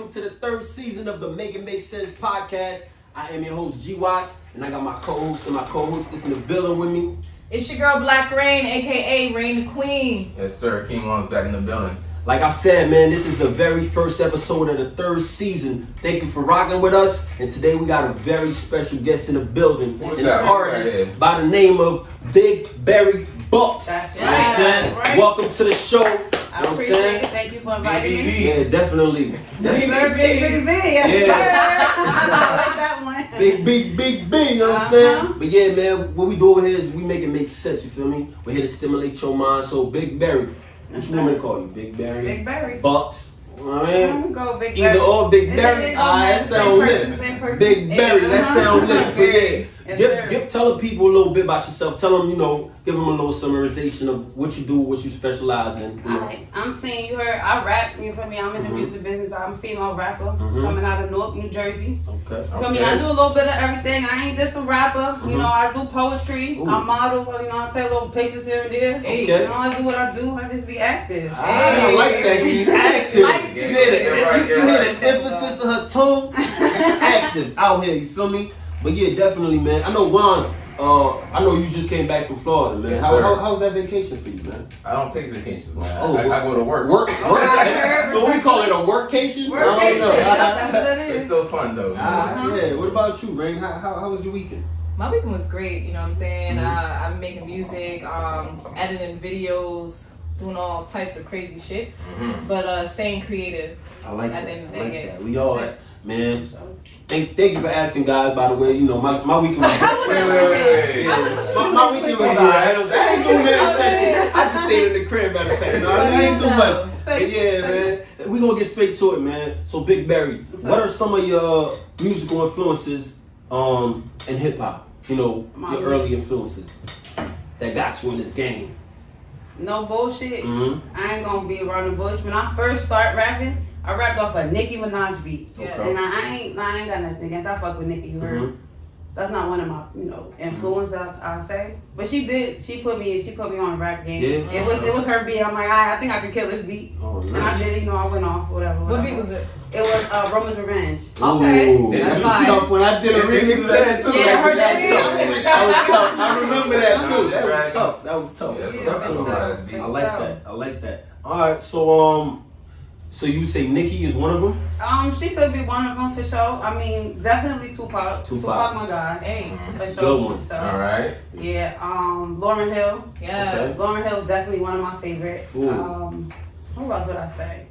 welcome to the third season of the Make It Make Sense podcast. I am your host, G Watts, and I got my co-host and my co-hostess in the building with me. It's your girl, Black Rain, aka Rain the Queen. Yes, sir. King One's back in the building. Like I said, man, this is the very first episode of the third season. Thank you for rocking with us. And today we got a very special guest in the building. Who's An that? artist by the name of Big Berry Bucks. That's You know what I'm saying? right. Welcome to the show. You know I what I'm appreciate saying? it. Thank you for inviting me. Yeah, definitely. Big. Yes, Yeah. I like that one. Big, you know what I'm saying? But yeah, man, what we do over here is we make it make sense, you feel me? We're here to stimulate your mind. So Big Berry, what you want me to call you? Big Berry? Big Berry. Bucks. You know what I mean? Go Big Berry. Either or Big Berry. That sound lit. Big Berry, that sound lit. But yeah, tell the people a little bit about yourself. Tell them, give them a little summarization of what you do, what you specialize in. Alright, I'm saying you heard I rap, you feel me? I'm in the music business. I'm a female rapper coming out of Newark, New Jersey. Okay. You feel me? I do a little bit of everything. I ain't just a rapper. You know, I do poetry. I model, I take little pictures here and there. Okay. You know, I do what I do. I just be active. I like that. She's active. You hear the emphasis of her tone? Active out here, you feel me? But yeah, definitely, man. I know Juan, I know you just came back from Florida, man. Yes, how's that vacation for you, man? I don't take vacations, man. Oh, I go to work. Work? So we call it a workcation? Workcation. That's what it It's is. still fun, though. Yeah, what about you, Rain? How was your weekend? My weekend was great, you know what I'm saying? I'm making music, editing videos, doing all types of crazy shit, but staying creative. I like At that. the end of the I like day, that. We all, man. Thank you for asking, guys. By the way, my weekend was. Wait. My weekend was alright. I ain't doing nothing special. I just stayed in the crib, matter of fact. No, I ain't do much. But yeah, man. We gonna get straight to it, man. So, Big Berry, what are some of your musical influences in hip hop? Your early influences that got you in this game. No bullshit. I ain't gonna be around the bush. When I first started rapping, I rapped off a Nicki Minaj beat. Yeah. Okay. And I ain't got nothing against. I fuck with Nicki, you heard? That's not one of my, influences I say. But she put me on a rap game. Yeah. It was her beat. I'm like, I think I could kill this beat. Oh, nice. And I did it, I went off, whatever. What beat was it? It was Roman's Revenge. Okay. Ooh, That's that's fine. tough. When I did a remix of that too, Yeah, I heard that was that was tough. I remember that too. That was tough. Yeah, I like that. All right, so you say Nicki is one of them? She could be one of them for sure. I mean, definitely Tupac. Tupac, my guy. Hey. For sure. Good one. So, All right. yeah. Lauryn Hill. Yeah. Okay. Lauryn Hill is definitely one of my favorite. Ooh. Who else would I say?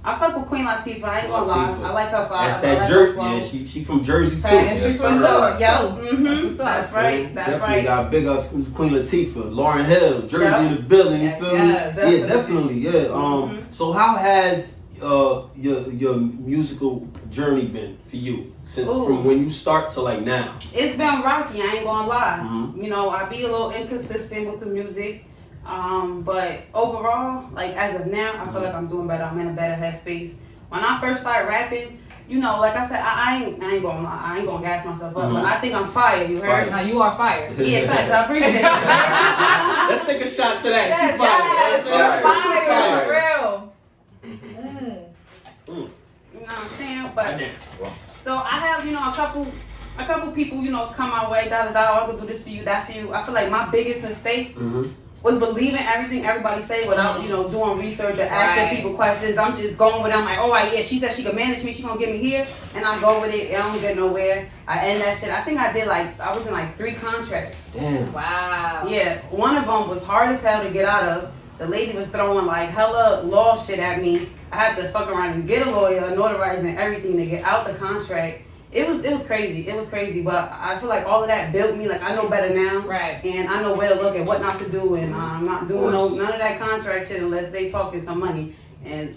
I fuck with Queen Latifah. I ain't gonna lie. I like her vibe. That's that Jersey. Yeah, she from Jersey too. And she's from Newark. That's right. That's Definitely right. got big ups to Queen Latifah, Lauryn Hill, Jersey in the building. You feel me? Yeah, definitely. Yeah. So how has your musical journey been for you from when you start to like now? It's been rocky. I ain't gonna lie. I be a little inconsistent with the music. But overall, like as of now, I feel like I'm doing better. I'm in a better headspace. When I first started rapping, like I said, I ain't gonna lie. I ain't gonna gas myself up, but I think I'm fire. You heard? Now you are fire. Yeah, thanks. I appreciate it. Let's take a shot to that. Yes, She fire. Yes, you're fire. For real. You know what I'm saying? But so I have, a couple people, come my way, I could do this for you, that for you. I feel like my biggest mistake was believing everything everybody say without, doing research or asking people questions. I'm just going with them like, oh yeah, she said she could manage me, she gonna get me here, and I go with it, and I don't get nowhere. I end that shit. I think I was in 3 contracts. Damn. Wow. Yeah, one of them was hard as hell to get out of. The lady was throwing hella law shit at me. I had to fuck around and get a lawyer, notarizing everything to get out the contract. It was crazy. It was crazy, but I feel like all of that built me. I know better now, Right? And I know where to look and what not to do, and I'm not doing none of that contract shit unless they talking some money. And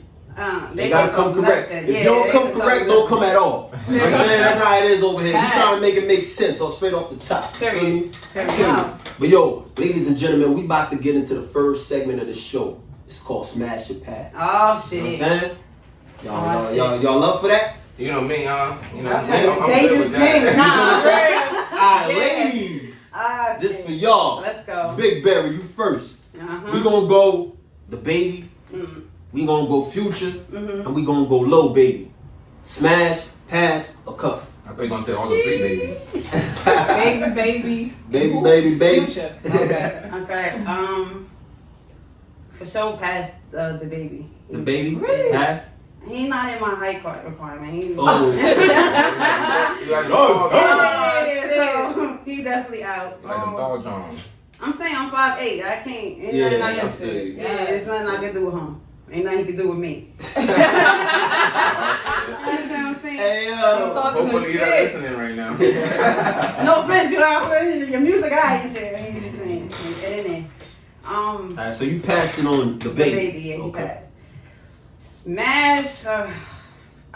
they gotta come correct. If you don't come correct, don't come at all. You know what I'm saying? That's how it is over here. We trying to make it make sense, so straight off the top. Period. But yo, ladies and gentlemen, we about to get into the first segment of the show. It's called Smash Your Pass. Oh shit! You know what I'm saying? Y'all love for that? You know me, huh? I'm dangerous good with that. Alright, ladies. This for y'all. Let's go. Big Berry, you first. We gonna go the baby. We gonna go Future, and we gonna go Low Baby. Smash, pass, or cuff? I thought you gonna say all the three babies. Baby. Future. Okay. Okay. For sure, pass the baby. The baby? Really? Pass? He not in my height requirement. He, Oh. You like them tall Johns. so he definitely out. You like them tall Johns. I'm saying I'm 5'8". I can't. Ain't Yeah, nothing I I can feel do. you. Yeah, there's nothing I can do with him. Ain't nothing he can do with me. You know what I'm saying? Hey, Talking Hopefully you're not shit. listening right now. No offense, you know, your music guy and shit. Ain't just saying. Get in there. Alright, so you passing on the The baby. baby, yeah, he Okay. passed. Smash.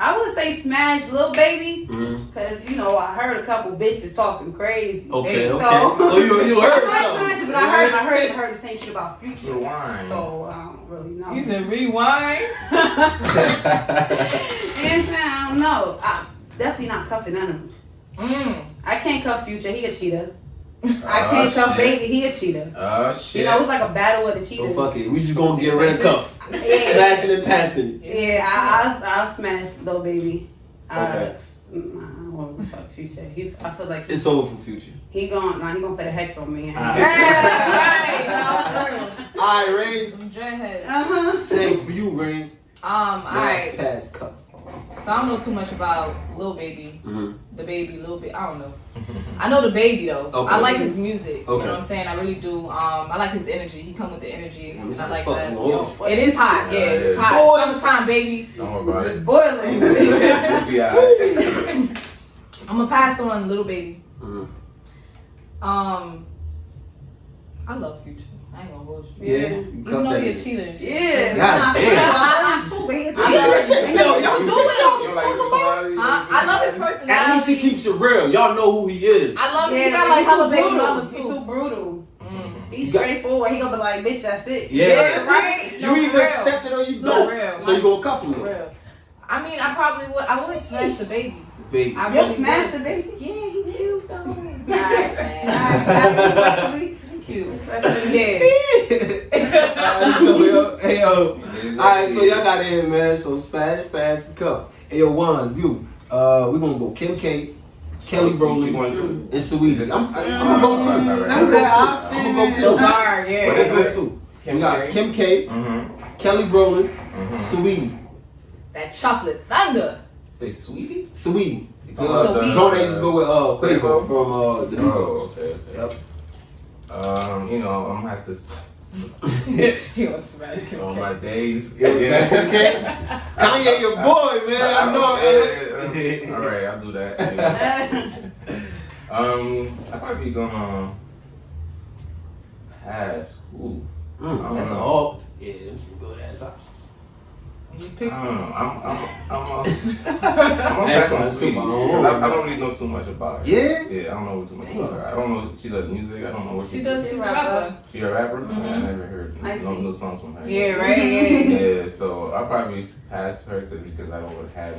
I would say smash Lil Baby, Mm-hmm. cause you know I heard a couple bitches talking crazy. Okay, Hey, okay. so- So you heard I something. smashed, but I heard the same shit about Future. Rewind. So I don't really know. You said rewind. And I don't know. I definitely not cuffing none of them. I can't cuff Future. He a cheater. I can't cuff Baby. He a cheater. Oh shit. You know, it's like a battle of the So cheaters. fuck it. We just gonna get rid of cuff. Yeah. Smashing and passing. Yeah, I'll smash Lil Baby. Okay. I don't want to fuck Future. I feel like It's over for Future. he gonna put a hex on me. Right. No, Alright, Rain. I'm dreadhead. Same for you, Rain. Alright. Smash, pass, cuff. So I don't know too much about Lil Baby. Mm-hmm. The baby, Lil Baby. I don't know. I know the baby though. Okay. I like his music. Okay. You know what I'm saying? I really do. I like his energy. He come with the energy. Yeah, it's I like hot as that. fuck, It is hot. Yeah, it's Yeah. hot. Summertime, baby. Don't worry about It's it. boiling. We'll be alright. I'm gonna pass on Lil Baby. Mm-hmm. I love Future. I ain't gonna hold you. Yeah. Yeah. You Even cuff though that he a nigga. cheater and shit. Yeah. God nah, damn. I love him too, but he a I love cheater. his shit. Yo, y'all You so don't like somebody? I love his At least he personality. keeps it real. Y'all know who he is. I love him. He Yeah, got like hella baby brutal. mamas He too. too brutal. He's You got- straightforward. He gonna be like, bitch, that's it. Yeah. right. You No, for either real. accept it or you No, don't. real. So you gonna cuff him. For real. I mean, I probably would. I would smash the baby. Baby. I You'll really smash would. the baby. Yeah, he cute though. Nice. He cute. Yeah. Hey yo. Alright, so y'all got in, man. So smash, pass, and cuff. Hey yo, Wanz, you. We gonna go Kim K, Kelly Rowland, and Saweetie. I'm gonna go two. I'm gonna go two. Those are, yeah. What is it? Two. Kim We got K? Kim K, Mm-hmm. Kelly Rowland, Saweetie. That chocolate thunder. Say sweetie? Saweetie. You talking The about joint they used to go with Quavo Quavo? from the Beatles. Oh, okay. Yep. You know, I'm gonna have to. He was smash Kim On K. my days. Yeah. Kanye, your boy, man. I know. Yeah. All right, I'll do that. I probably gonna pass. Ooh. That's all. Yeah, them some good ass options. You I pick don't know. I'm That's pass on fine, Sweetie. too, 'Cause I don't really know too much about her. Yeah? Yeah, I don't know too much about her. I don't know. She does music. I don't know what She does. does. She's a rapper. She a rapper? Mhm. I never heard I see. no songs from her. Yeah, right. Yeah. Yeah, so I'll probably pass her because I don't have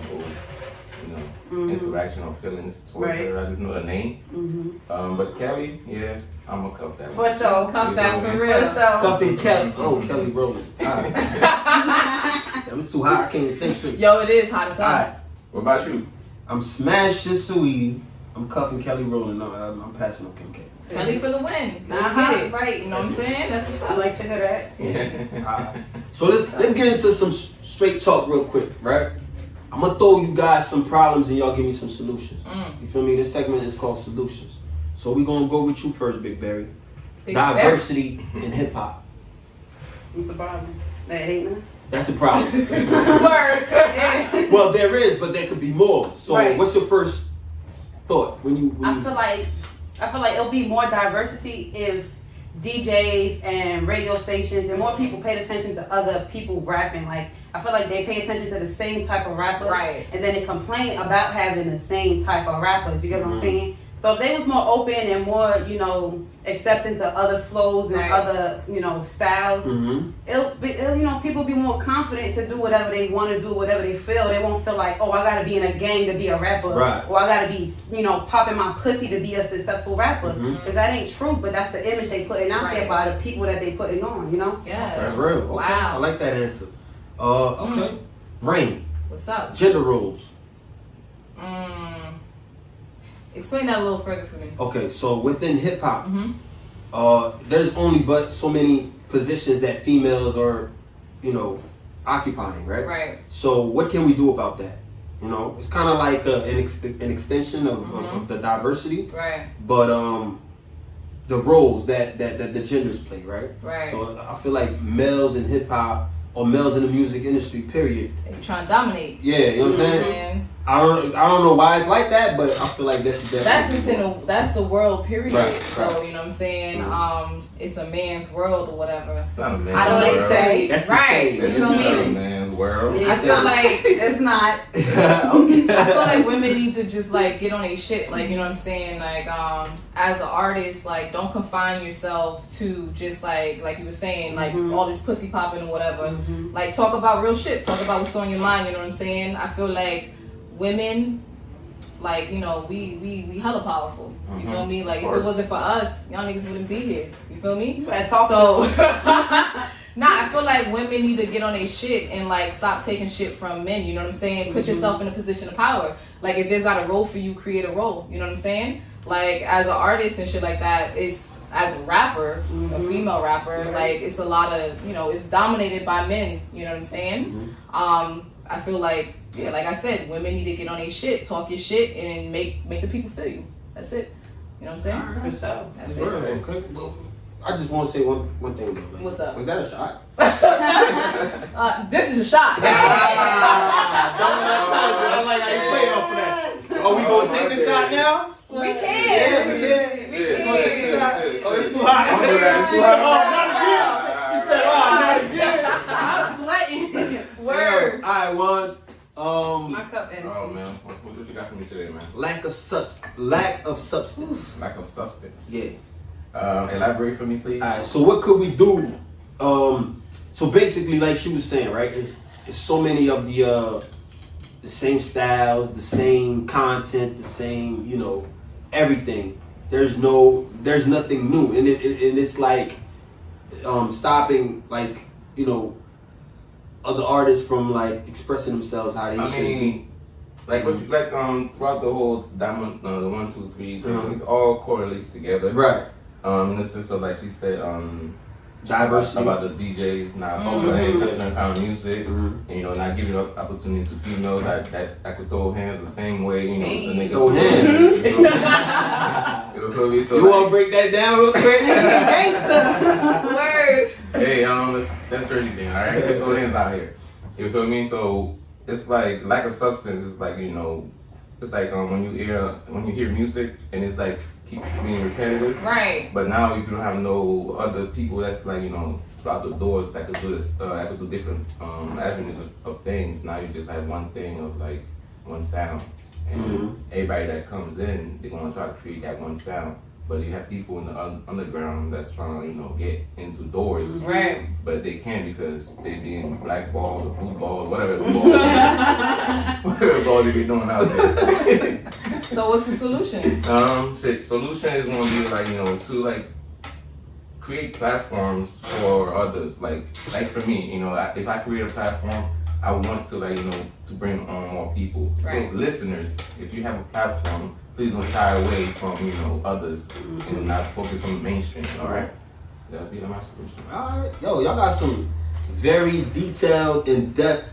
no, interaction or feelings towards Right. her. I just know the name. But Kelly, yeah, I'm gonna cuff that For one. sure. Cuff that for For real. sure. Cuffing Kelly. Oh, Kelly Rowland. Alright. That was too hot. I can't even think straight. Yo, it is hot as hell. Alright. What about you? I'm smashing Saweetie. I'm cuffing Kelly Rowland. I'm passing on Kim K. Kelly for the win. Let's Uh-huh, get it. right. You know what I'm saying? That's what's I up. like to hear that. Alright. So let's get into some straight talk real quick, right? I'm gonna throw you guys some problems and y'all give me some solutions. You feel me? This segment is called Solutions. So we're gonna go with you first, Big Barry. Big Diversity in hip hop. What's the problem? That hating? That's a problem. Word. Yeah. Well, there is, but there could be more. So Right. what's your first thought when you I feel like it'll be more diversity if DJs and radio stations and more people paid attention to other people rapping. Like I feel like they pay attention to the same type of rappers, Right. and then they complain about having the same type of rappers. You get what I'm saying? So if they was more open and more, accepting to other flows and Right. other, styles, it'll people be more confident to do whatever they want to do, whatever they feel. They won't feel like, oh, I gotta be in a gang to be a rapper, Right. or I gotta be, popping my pussy to be a successful rapper. Because that ain't true, but that's the image they putting out there Right. by the people that they putting on, Yes. That's real. Okay. Wow. I like that answer. Okay. Rain. What's up? Gender roles. Explain that a little further for me. Okay, so within hip hop, there's only but so many positions that females are, you know, occupying, right? Right. So what can we do about that? You know, it's kind of like an extension of the diversity, right? But the roles that the genders play, right? Right. So I feel like males in hip hop or males in the music industry, period. They be trying to dominate. Yeah, you know what I'm saying? I don't know why it's like that, but I feel like that's the world, period. Right, so right. you know what I'm saying? It's a man's world or whatever. It's not a man's I know they world. say That's the right. same. You It's know not what I a mean? man's world. I feel like It's not. I feel like women need to just like get on their shit, like you know what I'm saying, like as an artist, like don't confine yourself to just like you were saying, like all this pussy popping or whatever. Like talk about real shit, talk about what's on your mind. You know what I'm saying? I feel like women, like you know, we hella powerful. You feel me? Like if it wasn't for us, y'all niggas wouldn't be here. You feel me? So. Nah, I feel like women need to get on their shit and like stop taking shit from men. You know what I'm saying? Put yourself in a position of power. Like if there's not a role for you, create a role. You know what I'm saying? Like as an artist and shit like that, it's as a rapper, a female rapper, like it's a lot of, you know, it's dominated by men. You know what I'm saying? I feel like, yeah, like I said, women need to get on their shit, talk your shit, and make the people feel you. That's it. You know what I'm saying? For sure. That's Right, it. okay. Well, I just want to say one thing though. Like, What's up? Was that a shot? This is a shot. I'm like, I ain't playing off of that. Are we gonna take the shot now? We can. Yeah, we can. We can. Oh, it's too hot. It's too hot. He said, "Oh, not again." He said, "Oh, not again." Word. Word. All right, was My cup empty. Oh man, what you got for me today, man? lack of substance. Lack of substance. Yeah. Elaborate for me, please. All right. So what could we do? So basically, like she was saying, right? It's so many of the same styles, the same content, the same, you know, everything. There's nothing new, and it's like stopping, like, you know, other artists from like expressing themselves how they should be. Like what you like throughout the whole diamond, the 1, 2, 3 thing, it's all correlates together. Right. In the sense of, like she said, Diversity. about the DJs not playing certain kind of music, and you know, not giving up opportunities to females that could throw hands the same way, you know, the niggas Throw hands. You feel me? So You want to break that down real quick? Word. hey, that's dirty thing, all right? Throw hands out here. You feel me? So it's like lack of substance. It's like, you know, it's like when you hear music and it's like keep being repetitive. Right. But now if you don't have no other people that's like, you know, throughout the doors that could do this, that could do different avenues of things. Now you just have one thing of like one sound, and everybody that comes in, they're gonna try to create that one sound. But you have people in the underground that's trying to, you know, get into doors, Right. but they can't because they being blackballed or blue balled, whatever ball they be doing out there. So what's the solution? Solution is gonna be like, you know, to like create platforms for others. Like for me, you know, if I create a platform, I want to, like, you know, to bring on more people. Right. Listeners, if you have a platform, please don't shy away from, you know, others and not focus on the mainstream. All right, that'll be my solution. All right. Yo, y'all got some very detailed, in-depth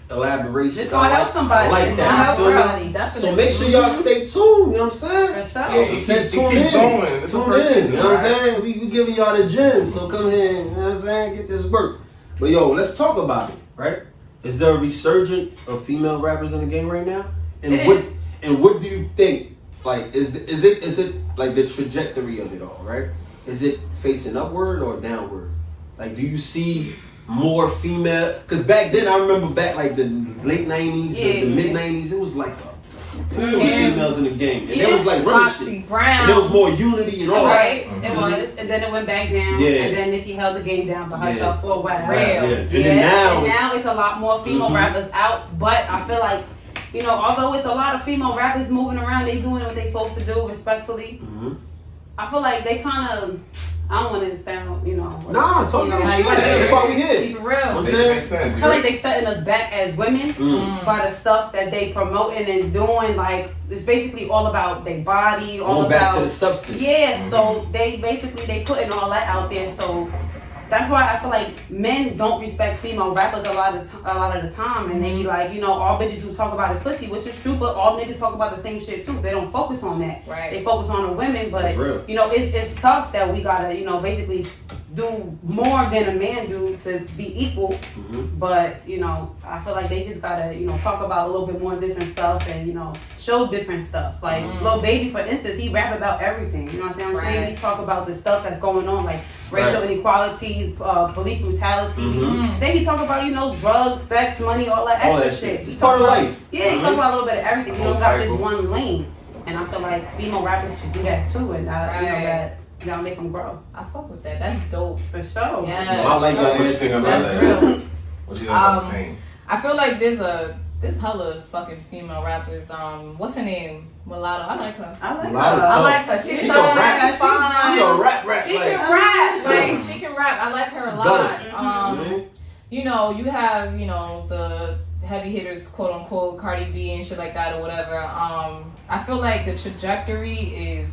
elaborations. It's gonna help somebody. I like It's that. gonna help You feel me? somebody. Definitely. So make sure y'all stay tuned, you know what I'm saying? For sure. Yeah, it keeps Tune going. in. It's a Tune person, in, you know what I'm right? saying? We giving y'all the gym, so come here, you know what I'm saying? Get this work. But yo, let's talk about it, right? Is there a resurgence of female rappers in the game right now? And It what is. and what do you think? Like, is it like the trajectory of it all, right? Is it facing upward or downward? Like, do you see more female? Because back then, I remember back like the late 90s, the mid 90s, it was like a pool of females in the game. And it was like running Foxy shit. Brown. And there was more unity and all Right, that. it was, and then it went back down, Yeah. and then Nicki held the game down for herself for a while. Real. Yeah. And Yeah, then now, and it's, now it's a lot more female rappers out, but I feel like, you know, although it's a lot of female rappers moving around, they doing what they supposed to do respectfully. I feel like they kind of, I don't want to sound, Nah, talk your shit. like, That's why we keep here. it real. I'm It saying. makes sense. I feel like they setting us back as women Mm. by the stuff that they promoting and doing. Like, it's basically all about their body, all Going back about to the substance. yeah. So they putting all that out there. So that's why I feel like men don't respect female rappers a lot of the time, and they be like, all bitches do talk about is pussy, which is true, but all niggas talk about the same shit too. They don't focus on that. Right. They focus on the women, but That's real. it's tough that we gotta basically do more than a man do to be equal. Mm-hmm. But I feel like they just gotta talk about a little bit more different stuff and show different stuff. Like Lil Baby, for instance, he rap about everything. You know what I'm saying? Right. He talk about the stuff that's going on, like racial inequality, police brutality. Mhm. Then he talk about drugs, sex, money, all that All extra that shit. shit. It's He part talk of about- life. Yeah, he talk about a little bit of everything. You don't got this Cycle. one lane. And I feel like female rappers should do that too, and Right. that'll make them grow I fuck with that. That's dope. for sure. Yeah. I like What that. do you think about That's that? real. What do you think about saying? I feel like there's hella fucking female rappers. What's her name? Mulatto. I like her. I like Mulatto her. I like her. She's She so gon' rap. she's fine. She gonna rap. She like, can rap. Like she can rap. I like her a lot. Mhm. You have the heavy hitters, quote unquote, Cardi B and shit like that or whatever. I feel like the trajectory is,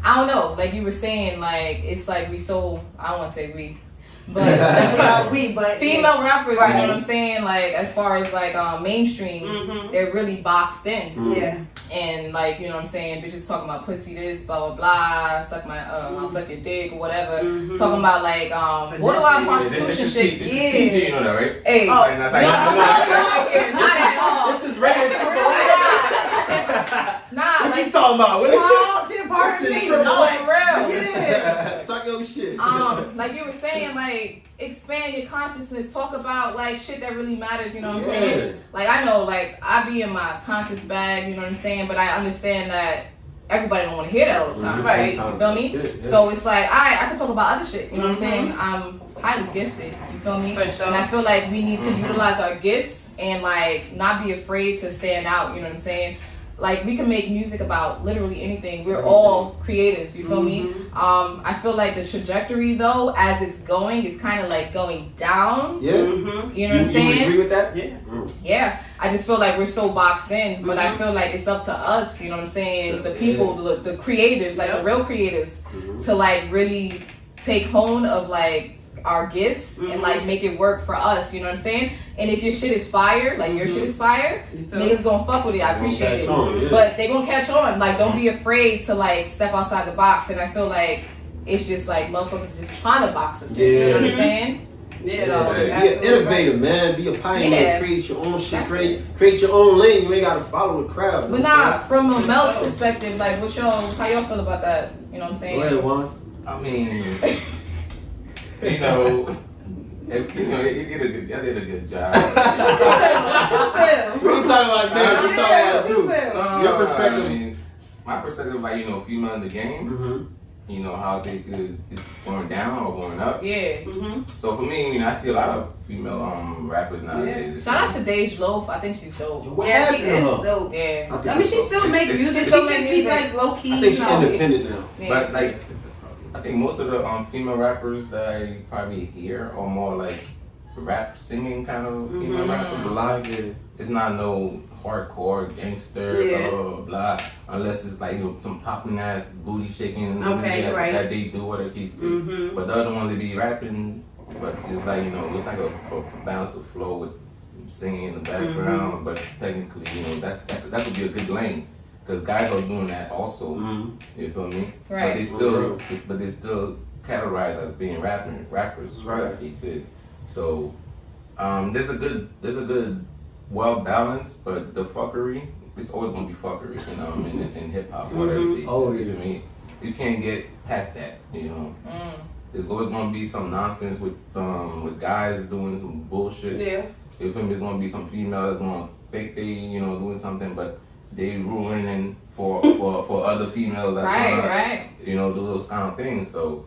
I don't know, like you were saying, like it's like I don't want to say we, but female rappers, Right. you know what I'm saying? Like as far as like mainstream, Mhm. they're really boxed in. Mhm. Yeah. And like, you know what I'm saying, bitches talking about pussy this, blah blah blah, I'll suck your dick or whatever. Mhm. Talking about like borderline This prostitution is shit. This is PG, you know that, right? Hey, Oh, And that's no, how you- not at all. This is rated triple X. Nah, What you like talking about? What is it? Oh, shit, pardon This is me. triple No, X. for real. Yeah. Talk your shit. like you were saying, like expand your consciousness, talk about like shit that really matters, you know what I'm saying? Like I know, like I be in my conscious bag, you know what I'm saying, but I understand that everybody don't want to hear that all the time. Right. You feel me? Shit, yeah. So it's like I can talk about other shit, you know what I'm Mhm. saying? I'm highly gifted, you feel me? For sure. And I feel like we need to utilize our gifts and like not be afraid to stand out, you know what I'm saying? Like we can make music about literally anything. We're all creatives, you feel me? I feel like the trajectory though, as it's going, is kind of like going down. Yeah. Mm-hmm. You know what I'm You saying? agree with that? Yeah. Yeah, I just feel like we're so boxed in, but I feel like it's up to us, you know what I'm saying? The people, the creatives, like the real creatives, to like really take hold of like our gifts and like make it work for us, you know what I'm saying? And if your shit is fire, like your shit is fire, niggas gonna fuck with it. I appreciate it. Yeah. But they gonna catch on. Like don't be afraid to like step outside the box. And I feel like it's just like motherfuckers just trying to box us in. You know what I'm saying? Yeah. So, Be an innovator, man. Be a pioneer. Yeah. Create your own shit. That's Create your own lane. You ain't gotta follow the crowd. You But know what nah, from a male's perspective, like how y'all feel about that? You know what I'm I'm saying? saying? Go ahead, Juan. I mean, you know, y'all did a good job. We ain't talking about that. We talking about you. Your perspective. I mean, my perspective, like female in the game. Mm-hmm. How they could it's going down or going up. Yeah. So for me, I see a lot of female rappers nowadays. Shout out to Dej Loaf. I think she's dope. What Yeah, she happened to is her? dope. Yeah. I mean, she still make It's- music. She still just make be music. like low key. I think she's independent now. Yeah. But like, I think most of the female rappers that I probably hear are more like rap singing kind of female rappers. But live, it's not no hardcore gangster Yeah. blah, blah blah blah unless it's like some popping ass booty shaking Okay, that, right. that they do whatever case. But the other ones they be rapping, but it's like it's like a balance of flow with singing in the background. But technically, that would be a good lane. Because guys are doing that also, you feel me? Right. But they still categorized as being rappers, Right. like he said. So there's a good well balanced, but the fuckery, it's always gonna be fuckery, in hip hop, whatever they say. Always. You know what I mean? You can't get past that, There's always gonna be some nonsense with guys doing some bullshit. Yeah. You feel me? There's gonna be some female that's gonna think they, doing something, but they ruining for other females that's gonna, do those kind of things. So,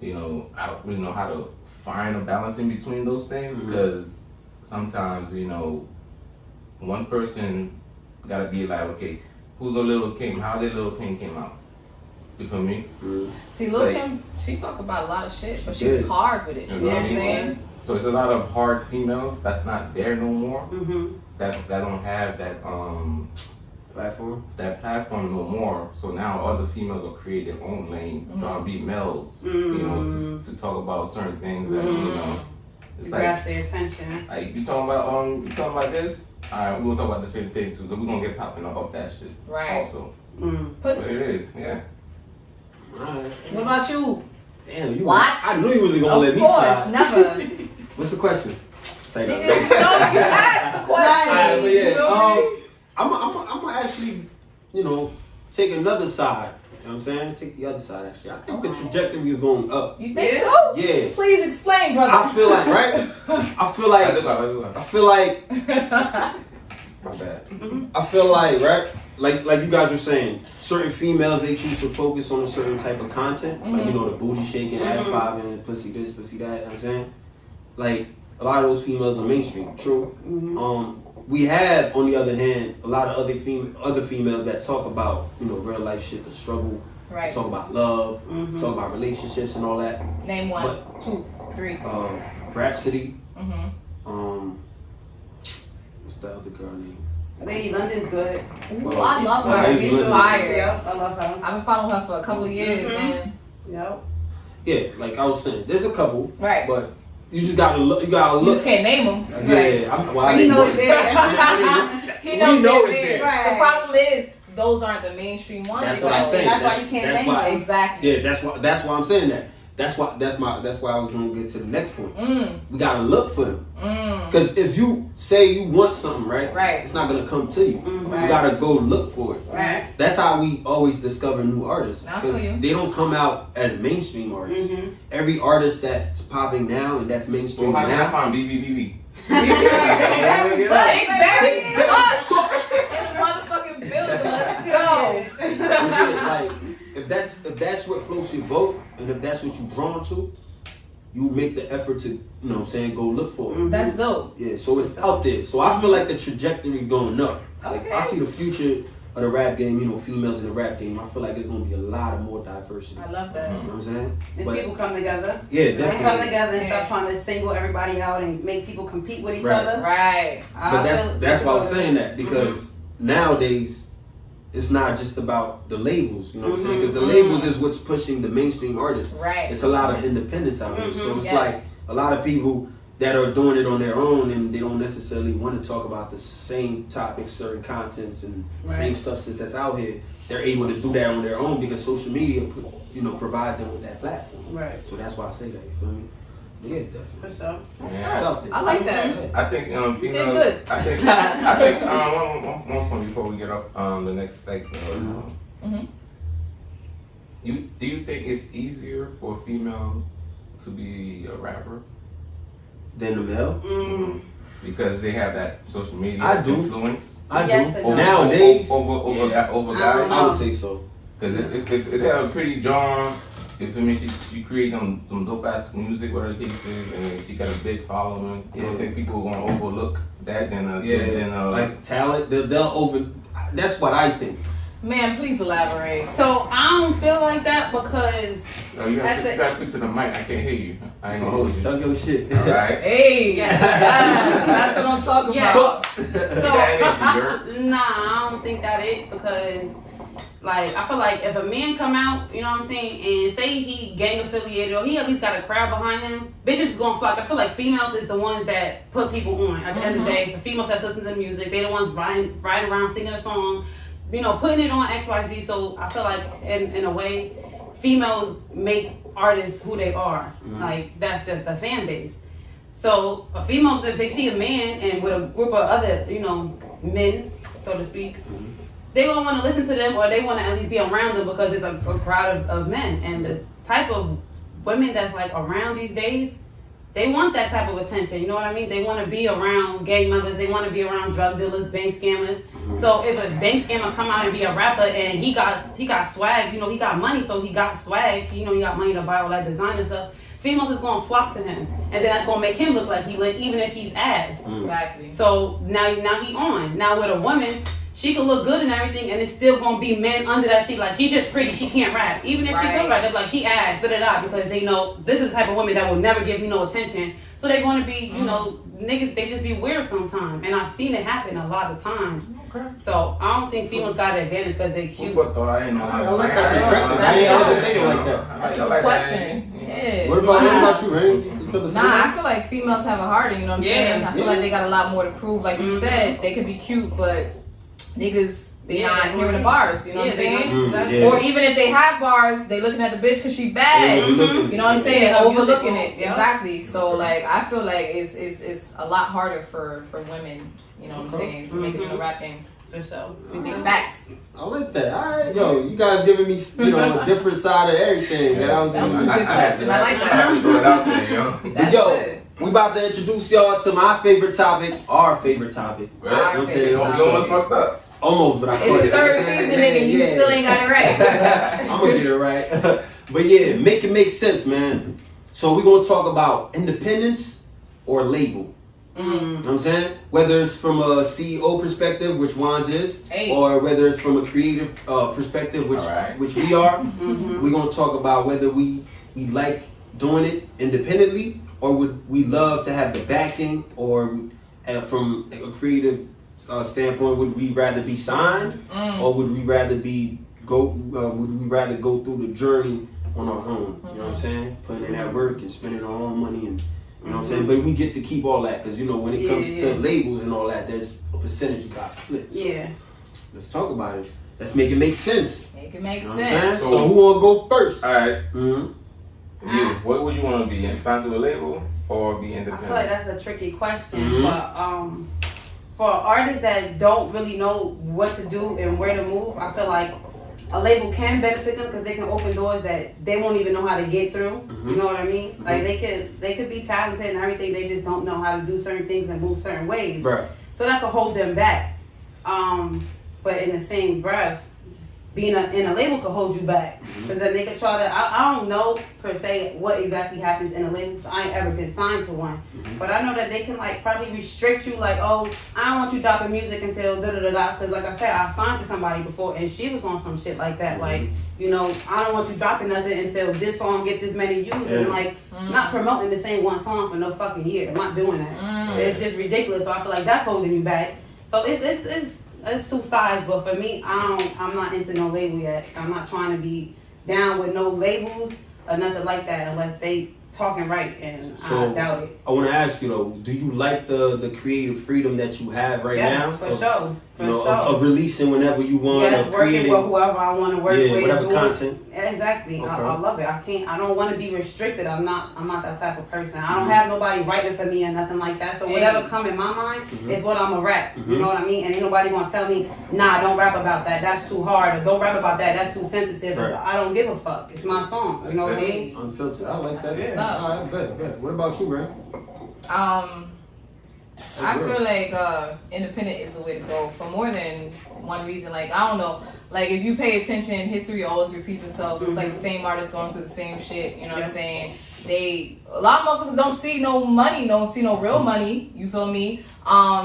I don't really know how to find a balance in between those things because sometimes, one person gotta be like, okay, who's a little Kim? How did Little Kim came out? You feel me? See, Lil Kim, she talk about a lot of shit, but she was hard with it. You know what I'm saying? So it's a lot of hard females that's not there no more. That don't have that platform no more. So now other females will create their own lane, trying to be males, you know, just to talk about certain things that you know. It's like grab their attention. Like you talking about this. Alright, we're gonna talk about the same thing too. We're gonna get popping up that shit. Right. Also. Pussy. But it is, yeah. Alright. What about you? Damn, you. What? I knew you wasn't gonna let me slide. Of course, never. What's the question? Say that. No, you asked the question. Alright, but You know yeah. I'm gonna actually, you know, take another side. You know what I'm saying? Take the other side. Actually, I think the trajectory is going up. You think so? Yeah. Please explain, brother. I feel like, right? I feel like. My bad. I feel like, right? Like you guys were saying, certain females, they choose to focus on a certain type of content. Like, you know, the booty shaking, ass popping, pussy this, pussy that. You know what I'm saying? Like, a lot of those females are mainstream. True. We have, on the other hand, a lot of other females that talk about, you know, real life shit, the struggle. Right. Talk about love. Talk about relationships and all that. Name one, 2, 3. Rhapsody. What's the other girl name? Lady London's good. Ooh, I love her. She's London. fire. Yep, I love her. I've been following her for a couple of years, man. Yep. Yeah, like I was saying, there's a couple. Right. But you just gotta look. You gotta You look. just can't name them. Yeah, I He didn't knows know there. He knows We know they're it's there. there. Right. The problem is, those aren't the mainstream ones. That's you what I'm know? saying. That's why you can't name them. Exactly. Yeah, that's why I'm saying that. That's why I was gonna get to the next point. We gotta look for them. Because if you say you want something, right? It's not gonna come to you. You gotta go look for it. Right. That's how we always discover new artists. I feel Because you. they don't come out as mainstream artists. Every artist that's popping now and that's mainstream How can I now. find BBBB? Big Barry, in the motherfucking building. Let's go. Like, if that's what floats your boat, and if that's what you're drawn to, you make the effort to, you know what I'm saying, go look for it. That's dope. Yeah, so it's out there. So I feel like the trajectory going up. Like, Okay. I see the future of the rap game, you know, females in the rap game. I feel like there's gonna be a lot of more diversity. I love that. You know what I'm saying? If But- people come together. Yeah, They come definitely. together and Yeah. stop trying to single everybody out and make people compete with each Right. other. Right. But that's why I was saying that, because nowadays it's not just about the labels, you know what I'm saying? Because the labels is what's pushing the mainstream artists. Right. It's a lot of independence out here. So it's Yes. like a lot of people that are doing it on their own, and they don't necessarily want to talk about the same topics, certain contents, and same substance that's out here. They're able to do that on their own because social media, provide them with that platform. Right. So that's why I say that. You feel me? Yeah, definitely. For sure. It's Yeah. out there. I like that. I think females. good. I think one point before we get off the next segment. Do you think it's easier for a female to be a rapper Then the male. because they have that social media I do. influence I Yes do. and no. Nowadays, over yeah. guys? I would say so. Because if they have a pretty John, you feel me? She create them dope ass music, whatever the case is, and she got a big following. You don't think people are gonna overlook that? Like talent, they'll over. That's what I think. Man, please elaborate. So I don't feel like that because you gotta speak to the mic. I can't hear you. I ain't gonna hold you. Talk your shit. All right. Hey, Yes. that's what I'm talking Yes. about. So nah, I don't think that it because like I feel like if a man come out, you know what I'm saying, and say he gang affiliated or he at least got a crowd behind him, bitches is gonna flock. I feel like females is the ones that put people on. At the end of the day, it's the females that listen to music. They the ones riding around singing a song, putting it on XYZ. So I feel like in a way, females make artists who they are. Like that's the fan base. So a female, if they see a man and with a group of other, men, so to speak, they don't want to listen to them or they want to at least be around them because it's a crowd of men. And the type of women that's like around these days, they want that type of attention. You know what I mean? They want to be around gang members. They want to be around drug dealers, bank scammers. So if a bank scammer come out and be a rapper and he got swag, he got money, so he got swag. He got money to buy all that designer stuff. Females is gonna flock to him, and then that's gonna make him look like he lit, even if he's ass. Exactly. So now he on. Now with a woman, she could look good and everything, and it's still gonna be men under that sheet. Like, she's just pretty, she can't rap. Even if she could rap, they're like, she ass, because they know this is the type of woman that will never give me no attention. So they're gonna be, you know, niggas, they just be weird sometimes. And I've seen it happen a lot of times. Okay. So I don't think females got an advantage because they cute. I ain't know. I like that. I wasn't thinking like that. I like question. Yeah. What about you, Rain? I feel like females have a heart, you know what I'm saying? I feel like they got a lot more to prove. Like you said, they could be cute, but niggas, they not hearing the bars, you know what I'm saying? Or even if they have bars, they looking at the bitch because she bad. You know what I'm saying? Overlooking it. Exactly. So like, I feel like it's a lot harder for women, you know what I'm saying, to make it in the rap game. For sure. Big facts. I like that. All right, yo, you guys giving me, you know, a different side of everything. That was a good question. I like that. I have to throw it out there, yo. That's good. We about to introduce y'all to my favorite topic, our favorite topic. Right? You know what I'm saying? You almost fucked up. Almost, but I It's the third season, nigga, and you still ain't got it right. I'm gonna get it right. But yeah, make it make sense, man. So we're gonna talk about independence or label. You know what I'm saying? Whether it's from a CEO perspective, which Wands is, or whether it's from a creative perspective, which we are. We're gonna talk about whether we like doing it independently, or would we love to have the backing, or from a creative standpoint, would we rather be signed, or would we rather go through the journey on our own? You know what I'm saying? Putting in that work and spending our own money, and you know what I'm saying? But we get to keep all that, because you know when it comes to labels and all that, there's a percentage you got split. So let's talk about it. Let's make it make sense. Make it make you know sense. So who wanna go first? All right. You, what would you want to be? Signed to a label or be independent? I feel like that's a tricky question, but for artists that don't really know what to do and where to move, I feel like a label can benefit them because they can open doors that they won't even know how to get through. You know what I mean? Like they could be talented and everything, they just don't know how to do certain things and move certain ways. Right. So that could hold them back. But in the same breath, being in a label could hold you back. Because then they could try to, I don't know per se what exactly happens in a label, so I ain't ever been signed to one. But I know that they can like probably restrict you, like, oh, I don't want you dropping music until da-da-da-da. Because like I said, I signed to somebody before and she was on some shit like that. Like, you know, I don't want you dropping nothing until this song get this many views. And like, not promoting the same one song for no fucking year. I'm not doing that. It's just ridiculous. So I feel like that's holding you back. So it's two sides, but for me, I'm not into no label yet. I'm not trying to be down with no labels or nothing like that unless they talking right, and I doubt it. I want to ask you though, do you like the creative freedom that you have right now? Yes, for sure. Of releasing whenever you want. Yes, working with whoever I want to work with. Whatever content. Exactly. Okay. I love it. I don't want to be restricted. I'm not that type of person. I don't have nobody writing for me or nothing like that. So whatever come in my mind is what I'm gonna rap. You know what I mean? And ain't nobody gonna tell me, nah, don't rap about that. That's too hard. Or don't rap about that. That's too sensitive. Right. I don't give a fuck. It's my song. You know what I mean? Unfiltered. I like that. All right, good. What about you, Ray? I feel like independent is the way to go for more than one reason. Like, I don't know, like if you pay attention, history always repeats itself. It's like the same artist going through the same shit, you know what I'm saying? A lot of motherfuckers don't see no money, don't see no real money, you feel me?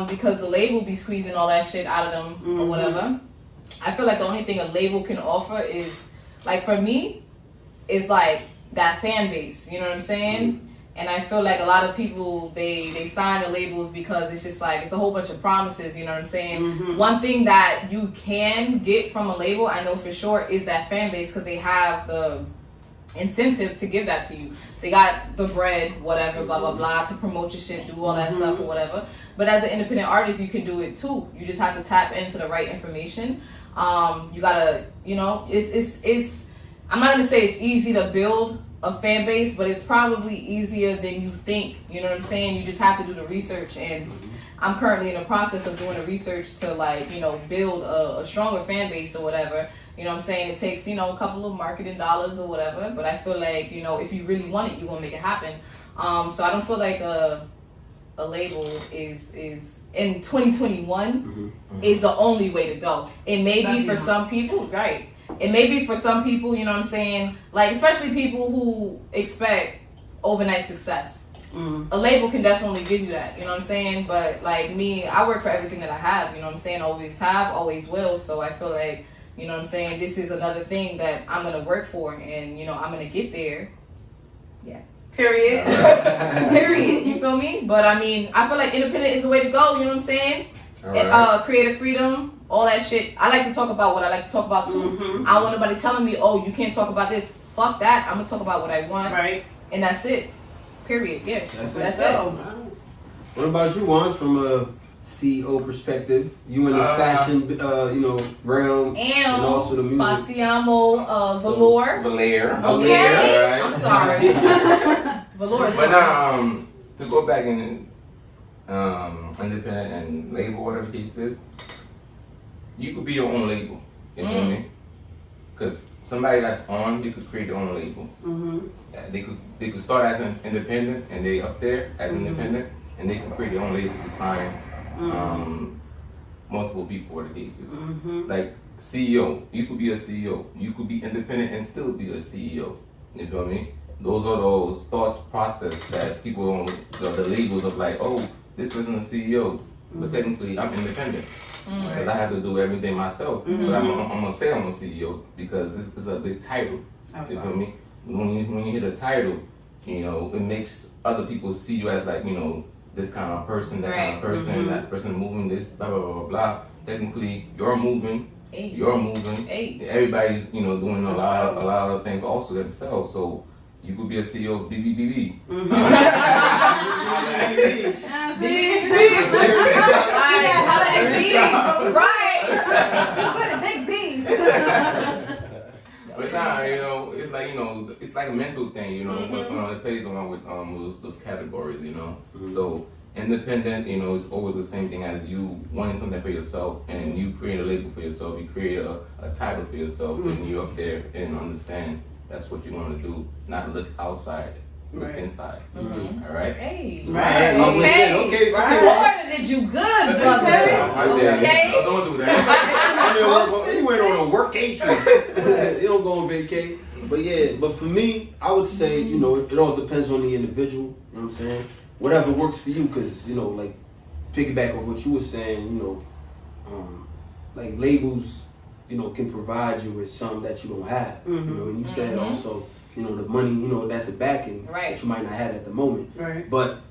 Because the label be squeezing all that shit out of them or whatever. I feel like the only thing a label can offer is, like for me, is like that fan base, you know what I'm saying? And I feel like a lot of people, they sign the labels because it's just like, it's a whole bunch of promises, you know what I'm saying? One thing that you can get from a label, I know for sure, is that fan base, because they have the incentive to give that to you. They got the bread, whatever, blah, blah, blah, to promote your shit, do all that stuff or whatever. But as an independent artist, you can do it too. You just have to tap into the right information. You gotta, you know, it's I'm not gonna say it's easy to build a fan base, but it's probably easier than you think, you know what I'm saying? You just have to do the research, and I'm currently in the process of doing the research to, like, you know, build a stronger fan base or whatever. You know what I'm saying? It takes, you know, a couple of marketing dollars or whatever, but I feel like, you know, if you really want it, you're gonna make it happen. So I don't feel like a label is in 2021 is the only way to go. It may be for some people, right? It may be for some people, you know what I'm saying? Like, especially people who expect overnight success. a label can definitely give you that, you know what I'm saying? But like me, I work for everything that I have, you know what I'm saying? Always have, always will. So I feel like, you know what I'm saying, this is another thing that I'm gonna work for, and you know, I'm gonna get there. Yeah. Period. Period. You feel me? But I mean, I feel like independent is the way to go, you know what I'm saying? Right. Creative freedom, all that shit. I like to talk about what I like to talk about too. I don't want nobody telling me, oh, you can't talk about this. Fuck that. I'm gonna talk about what I want. Right. And that's it. Period. Yeah. That's it. What about you, Wans, from a CEO perspective? You in the fashion, realm, and also the music. Passiamo velour. Velour. Okay. Right? I'm sorry. Velour is. But now, to go back in independent and label, whatever the case is, you could be your own label. You know what I mean? Because somebody that's on, you could create their own label. They could start as an independent, and they up there as independent, and they can create their own label to sign multiple people, or the cases. Like CEO, you could be a CEO. You could be independent and still be a CEO. You feel me? Those are those thoughts process that people on the labels of like, oh, this person's a CEO, but technically I'm independent. Because I have to do everything myself. But I'm gonna say I'm a CEO because this is a big title. You feel me? When you hit a title, you know, it makes other people see you as like, you know, this kind of person, that kind of person, that person moving this, blah blah blah blah blah. Technically, you're moving. You're moving. Everybody's, you know, doing a lot of things also themselves. So you could be a CEO of BBBB. Right. Big B's. But nah, you know, it's like, you know, it's like a mental thing, you know. It plays along with those categories, you know. So independent, you know, it's always the same thing as you wanting something for yourself, and you create a label for yourself. You create a title for yourself, and you up there and understand that's what you want to do, not look outside. Look inside. All right. Hey. Right. Okay. Florida did you good, brother. Okay. Don't do that. You went on a workation. You don't go on vacation. But yeah, but for me, I would say, you know, it all depends on the individual. You know what I'm saying? Whatever works for you, because, you know, like, piggyback on what you were saying, you know, like labels, you know, can provide you with something that you don't have. You know, and you said also, you know, the money, you know, that's the backing that you might not have at the moment. Right. But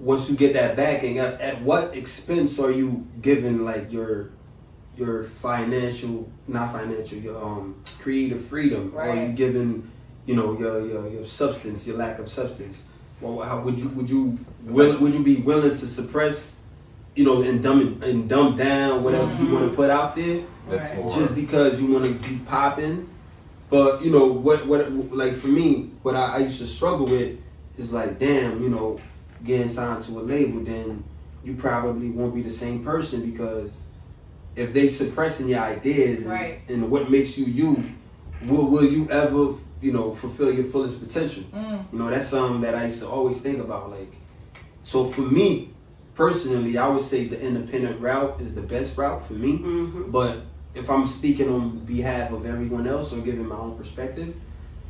once you get that backing, at what expense are you giving like your financial, not financial, your creative freedom? Or are you giving, you know, your substance, your lack of substance? Well, how would you be willing to suppress, you know, and dumb down whatever you want to put out there, just because you want to be popping? But you know what like for me, what I used to struggle with is like, damn, you know, getting signed to a label, then you probably won't be the same person, because if they suppressing your ideas and what makes you, will you ever, you know, fulfill your fullest potential? You know, that's something that I used to always think about. Like, so for me personally, I would say the independent route is the best route for me. But if I'm speaking on behalf of everyone else or giving my own perspective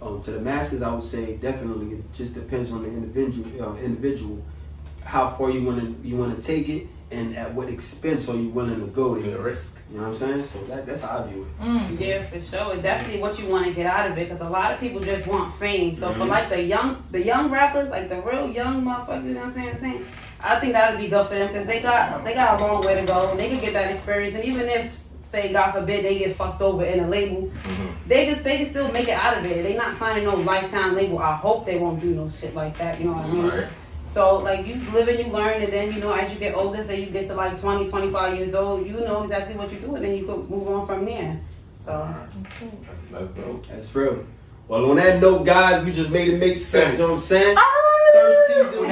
to the masses, I would say definitely it just depends on the individual, how far you want to take it, and at what expense are you willing to go there. The risk. You know what I'm saying? So that's how I view it. Yeah, for sure. It's definitely what you want to get out of it, because a lot of people just want fame. So for like the young rappers, like the real young motherfuckers, you know what I'm saying? I think that would be good for them, because they got a long way to go, and they can get that experience. And even if, say, God forbid, they get fucked over in a label, they can still make it out of it. They not signing no lifetime label. I hope they won't do no shit like that. You know what I mean? Right. So like, you live and you learn, and then, you know, as you get older, say you get to like 20, 25 years old, you know exactly what you're doing, and you can move on from there. So Let's go. That's real. Well, on that note, guys, we just made it make sense. You know what I'm saying? Third season.